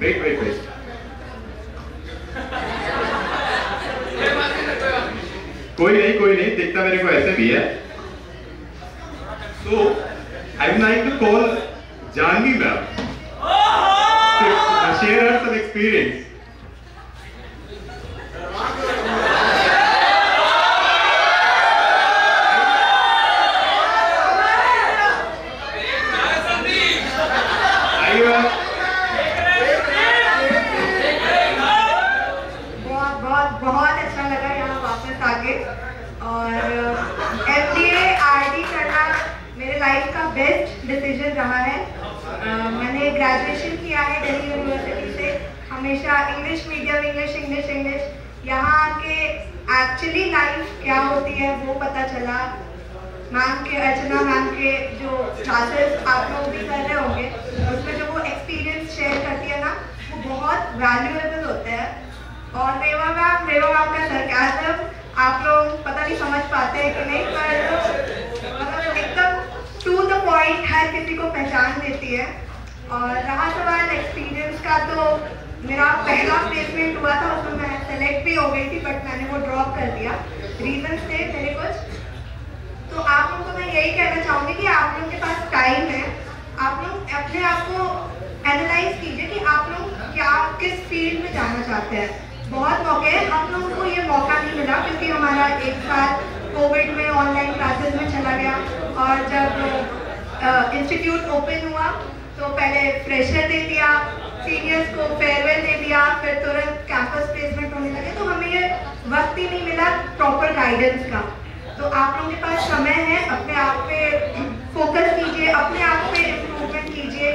Wait. कोई नहीं दिखता मेरे को ऐसे भी है। So I would like to call Janvi ma'am to share her some experience. बहुत अच्छा लगा यहाँ वापस आके, और MBA RD करना मेरे लाइफ का बेस्ट डिसीजन रहा है। मैंने ग्रेजुएशन किया है दिल्ली यूनिवर्सिटी से, हमेशा इंग्लिश मीडियम, इंग्लिश यहाँ आके एक्चुअली लाइफ क्या होती है वो पता चला। मैम के, अर्चना मैम के जो क्लासेस आप लोग भी कर रहे होंगे, उसमें जो वो एक्सपीरियंस शेयर करती है ना, वो बहुत वैल्यूएबल होते हैं। और रेवा मैम का सरकाज़म आप लोग पता नहीं समझ पाते हैं कि नहीं, पर मतलब एकदम टू द पॉइंट हर किसी को पहचान देती है। और रहा सवाल एक्सपीरियंस का, तो मेरा पहला प्लेसमेंट हुआ था, उसमें मैं सेलेक्ट भी हो गई थी, बट मैंने वो ड्रॉप कर दिया। रीजंस थे मेरे कुछ। तो आप लोगों को मैं यही कहना चाहूँगी कि आप लोगों के पास टाइम है, आप लोग अपने आप को एनालाइज कीजिए कि आप लोग क्या किस फील्ड में जाना चाहते हैं। बहुत मौके हैं, हम लोगों को ये मौका नहीं मिला क्योंकि हमारा एक साल कोविड में ऑनलाइन क्लासेस में चला गया, और जब इंस्टीट्यूट ओपन हुआ तो पहले फ्रेशर दे दिया, सीनियर्स को फेयरवेल दे दिया, फिर तुरंत कैंपस प्लेसमेंट होने लगे, तो हमें ये वक्त ही नहीं मिला प्रॉपर गाइडेंस का। तो आप लोगों के पास समय है, अपने आप पे फोकस कीजिए, अपने आप पे इम्प्रूवमेंट कीजिए,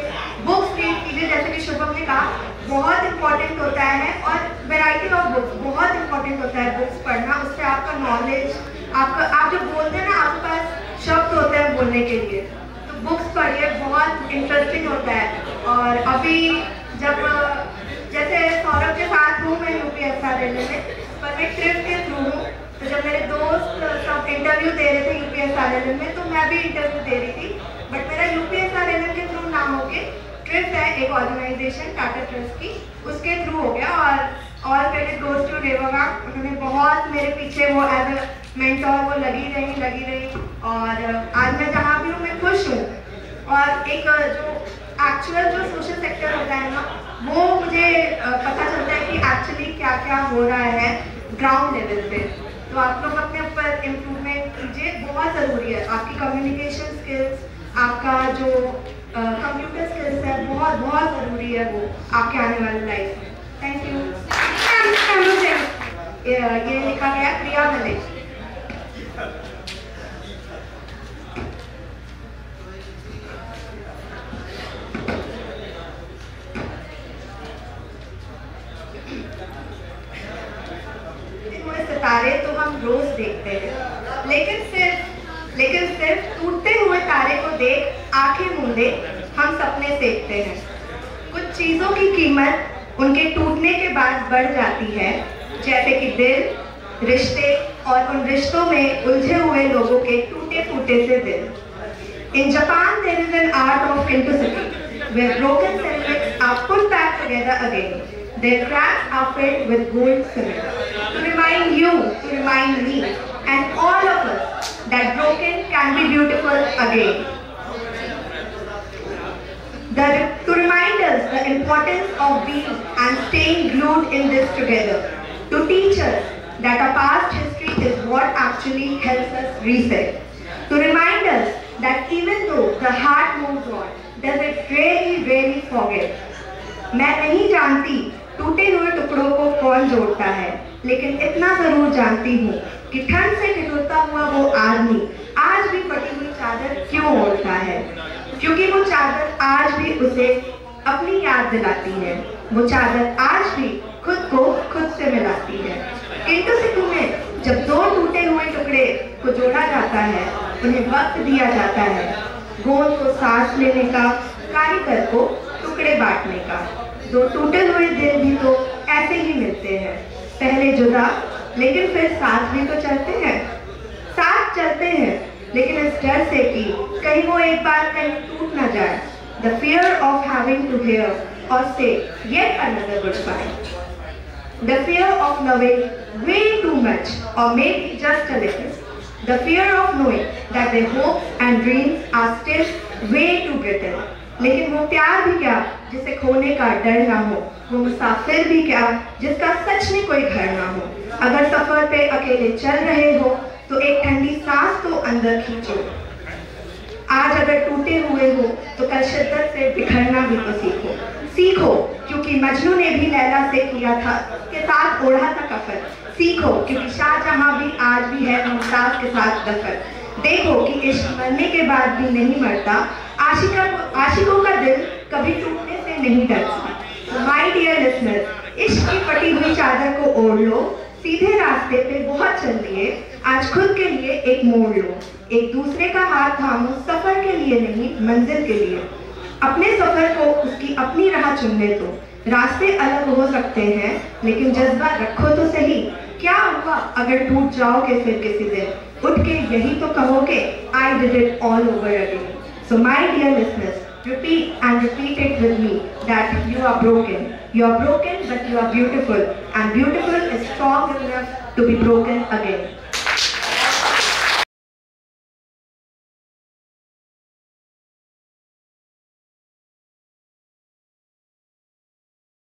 बुक्स रीड कीजिए, जैसे कि शुभम ने कहा बहुत इंपॉर्टेंट होता है, और वैरायटी ऑफ बुक्स बहुत इंपॉर्टेंट होता है बुक्स पढ़ना। उससे आपका नॉलेज, आप जो बोलते हैं ना, आपके पास शब्द होते हैं बोलने के लिए, तो बुक्स पढ़िए, बहुत इंटरेस्टिंग होता है। और अभी जब जैसे सौरभ के साथ हूँ मैं UPSRLM में, पर मैं ट्रिप के थ्रू हूँ, तो जब मेरे दोस्त सब इंटरव्यू दे रहे थे UPSRLM में, तो मैं भी इंटरव्यू दे रही थी, बट मेरा UPSRLM के थ्रू ना होके ट्रिप है एक ऑर्गेनाइजेशन टाटा ट्रस्ट की, उसके थ्रू हो गया। और credit goes to Reva ma'am, उन्होंने बहुत मेरे पीछे वो एज अ मेंटोर वो लगी रही, और आज मैं जहाँ भी हूँ मैं खुश हूँ। और एक जो एक्चुअल जो सोशल सेक्टर होता है ना, वो मुझे पता चलता है कि एक्चुअली क्या क्या हो रहा है ग्राउंड लेवल पे। तो आप लोग अपने ऊपर इम्प्रूवमेंट कीजिए, बहुत ज़रूरी है। आपकी कम्युनिकेशन स्किल्स, आपका जो कंप्यूटर स्किल्स है, बहुत ज़रूरी है वो आपके आने वाले लाइफ में। Thank you. ये लिखा गया प्रिया मलिक। सितारे तो हम रोज देखते हैं, लेकिन सिर्फ टूटते हुए तारे को देख आंखें मूंदे हम सपने देखते हैं। कुछ चीजों की कीमत उनके टूटने के बाद बढ़ जाती है, जैसे कि दिल, रिश्ते, और उन रिश्तों में उलझे हुए लोगों के टूटे फूटे से दिल। In Japan, there is an art of kintsugi, where broken ceramics are put back together again. Their cracks are filled with gold cement, to remind you, to remind me, and all of us that broken can be beautiful again. To remind us the importance of being and staying glued in this together. To teach us that our past history is what actually helps us reset. To remind us that even though the heart moves on, does it really forget? मैं नहीं जानती टूटे हुए टुकड़ों को कौन जोड़ता है, लेकिन इतना जरूर जानती हूँ कि ठंड से ठिठुरता हुआ वो आदमी आज भी फटी हुई चादर क्यों ओढ़ता है, क्योंकि वो चादर आज भी उसे अपनी याद दिलाती है। वो चादर आज भी खुद को खुद से मिलाती है। किंतु में जब दो टूटे हुए टुकड़े को जोड़ा जाता है, उन्हें वक्त दिया जाता है, गोंद को सांस लेने का, कारीगर को टुकड़े बांटने का। दो टूटे हुए दिल भी तो ऐसे ही मिलते हैं, पहले जुदा लेकिन फिर साथ भी तो चलते हैं, साथ चलते हैं लेकिन इस डर से कि कहीं वो एक बार कहीं टूट ना जाए। The fear of having to hear or say yet another goodbye. The fear of loving way too much or maybe just a little. The fear of knowing that their hopes and dreams are still way too brittle. लेकिन वो प्यार भी क्या जिसे खोने का डर ना हो, वो मुसाफिर भी क्या जिसका सच में कोई घर ना हो। अगर सफर पे अकेले चल रहे हो तो एक ठंडी सांस तो अंदर खींचो। आज अगर टूटे हुए हो तो कल शिद्दत से बिखरना भी तो सीखो क्योंकि मजनू ने भी लैला से किया था के साथ ओढ़ा था कफन। सीखो क्योंकि शाहजहां भी आज भी है मुमताज के साथ दफन। देखो कि इश्क मरने के बाद भी नहीं मरता, आशिकों का दिल कभी टूटने से नहीं डरता। माय डियर लिसनर्स, इश्क की फटी हुई चादर को ओढ़ लो, सीधे रास्ते पे बहुत चल लिए, आज खुद के लिए एक मोड़ लो, एक दूसरे का हाथ थामो, सफर के लिए नहीं मंजिल के लिए। अपने सफर को उसकी अपनी राह चुनने दो, रास्ते अलग हो सकते हैं लेकिन जज्बा रखो तो सही। क्या हुआ अगर टूट जाओगे फिर किसी दिन, उठ के यही तो कहोगे I did it all over again. So my dear listeners, repeat and repeat it with me that you are broken. You are broken but you are beautiful, and beautiful is strong enough to be broken again.